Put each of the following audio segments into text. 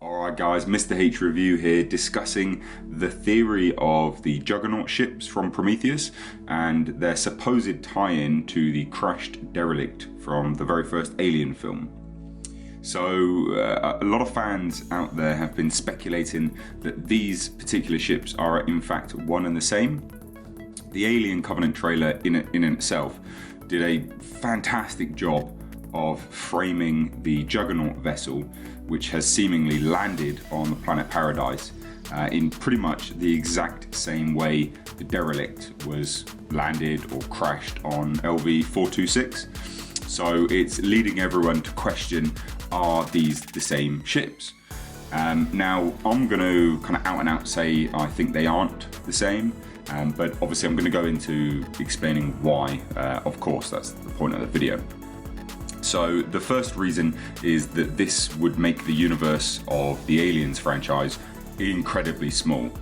Alright guys, Mr. H Review here, discussing the theory of the Juggernaut ships from Prometheus and their supposed tie-in to the crashed Derelict from the very first Alien film. So a lot of fans out there have been speculating that these particular ships are in fact one and the same. The Alien Covenant trailer in itself did a fantastic job of framing the Juggernaut vessel, which has seemingly landed on the planet Paradise in pretty much the exact same way the Derelict was landed or crashed on LV-426. So it's leading everyone to question, are these the same ships? Now I'm going to kind of out and out say I think they aren't the same, but obviously I'm going to go into explaining why. Of course, that's the point of the video. So the first reason is that this would make the universe of the Aliens franchise incredibly small.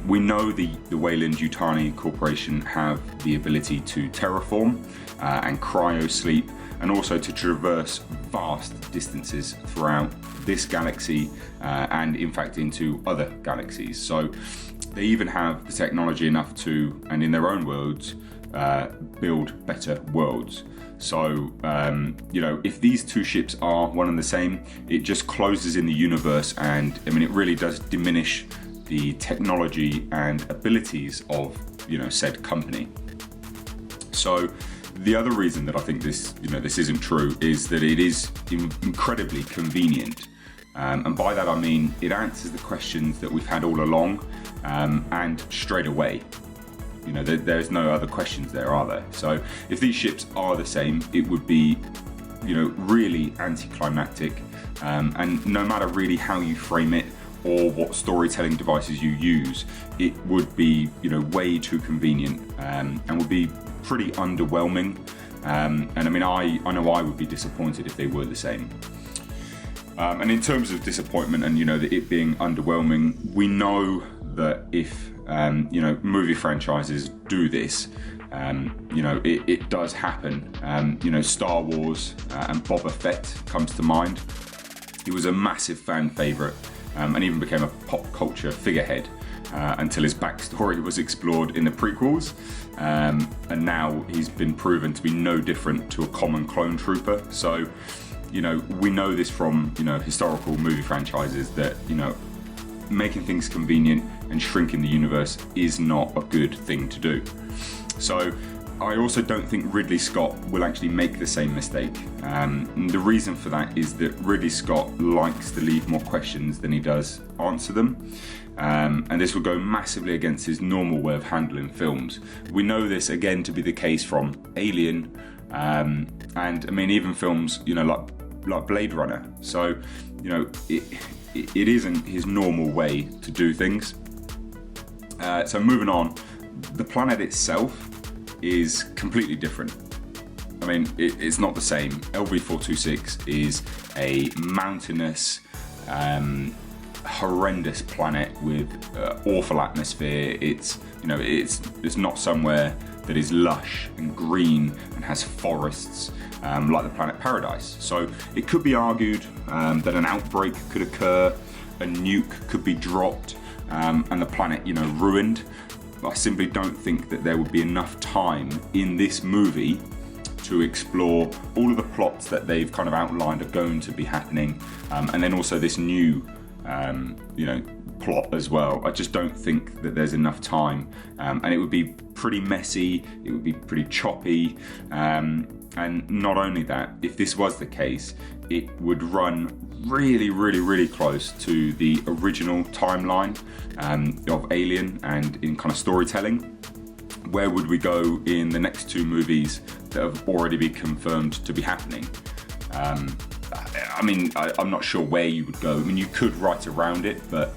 We know the Weyland-Yutani Corporation have the ability to terraform and cryo-sleep, and also to traverse vast distances throughout this galaxy and in fact into other galaxies. So they even have the technology enough to, and in their own worlds, build better worlds. So, you know, if these two ships are one and the same, it just closes in the universe, and I mean, it really does diminish the technology and abilities of, you know, said company. So the other reason that I think this isn't true is that it is incredibly convenient. And by that I mean it answers the questions that we've had all along, and straight away. You know, there's no other questions there, are there? So if these ships are the same, it would be, you know, really anticlimactic, and no matter really how you frame it or what storytelling devices you use, it would be, you know, way too convenient, and would be pretty underwhelming. And I mean, I know I would be disappointed if they were the same. And in terms of disappointment and, you know, it being underwhelming, we know that if you know, movie franchises do this, you know, it does happen. You know, Star Wars and Boba Fett comes to mind. He was a massive fan favourite, and even became a pop culture figurehead until his backstory was explored in the prequels, and now he's been proven to be no different to a common clone trooper. So, you know, we know this from, you know, historical movie franchises that, you know, making things convenient and shrinking the universe is not a good thing to do. So I also don't think Ridley Scott will actually make the same mistake. And the reason for that is that Ridley Scott likes to leave more questions than he does answer them. And this will go massively against his normal way of handling films. We know this again to be the case from Alien, and I mean even films, you know, like Blade Runner. So, you know, it isn't his normal way to do things. So moving on, the planet itself is completely different. I mean, it's not the same. LV-426 is a mountainous, horrendous planet with awful atmosphere. It's, you know, it's not somewhere that is lush and green and has forests like the planet Paradise. So it could be argued that an outbreak could occur, a nuke could be dropped, and the planet, you know, ruined. I simply don't think that there would be enough time in this movie to explore all of the plots that they've kind of outlined are going to be happening, and then also this new, you know, plot as well. I just don't think that there's enough time, and it would be pretty messy, it would be pretty choppy, and not only that, if this was the case, it would run really close to the original timeline of Alien and in kind of storytelling. Where would we go in the next two movies that have already been confirmed to be happening? I mean, I'm not sure where you would go. I mean, you could write around it, but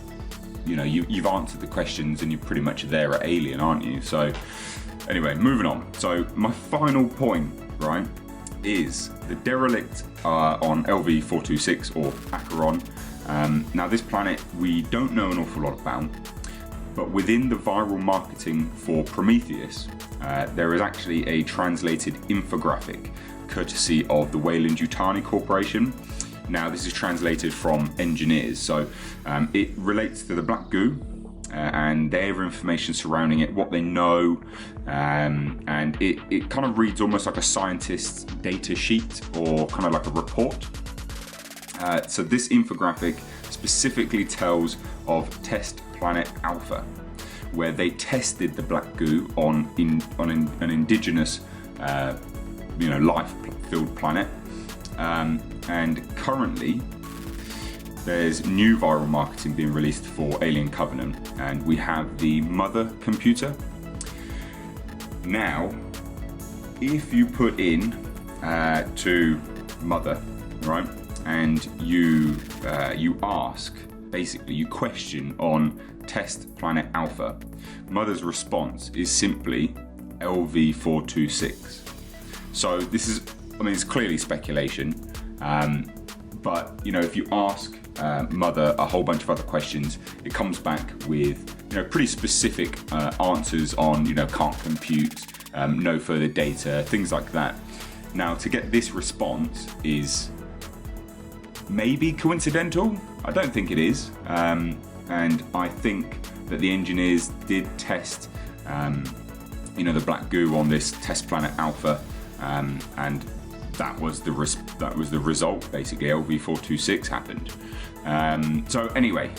you know, you've answered the questions and you're pretty much there at Alien, aren't you? So anyway, moving on. So my final point, right, is the Derelict on LV-426 or Acheron. Now this planet we don't know an awful lot about, but within the viral marketing for Prometheus, there is actually a translated infographic courtesy of the Weyland-Yutani Corporation, Now, this is translated from engineers, so it relates to the black goo and their information surrounding it, what they know, and it kind of reads almost like a scientist's data sheet or kind of like a report. So this infographic specifically tells of Test Planet Alpha, where they tested the black goo on an indigenous life-filled planet, and currently there's new viral marketing being released for Alien Covenant, and we have the mother computer. Now, if you put in to mother, right, and you ask, basically you question on Test Planet Alpha, mother's response is simply LV426. So this is, I mean, it's clearly speculation, but if you ask mother a whole bunch of other questions, it comes back with pretty specific answers on can't compute, no further data, things like that. Now, to get this response is maybe coincidental. I don't think it is, and I think that the engineers did test the black goo on this Test Planet Alpha, and that was the result. Basically, LV426 happened. So anyway,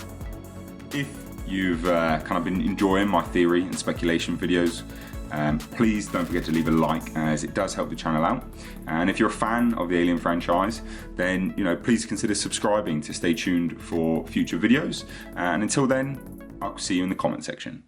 if you've kind of been enjoying my theory and speculation videos, please don't forget to leave a like, as it does help the channel out. And if you're a fan of the Alien franchise, then please consider subscribing to stay tuned for future videos. And until then, I'll see you in the comment section.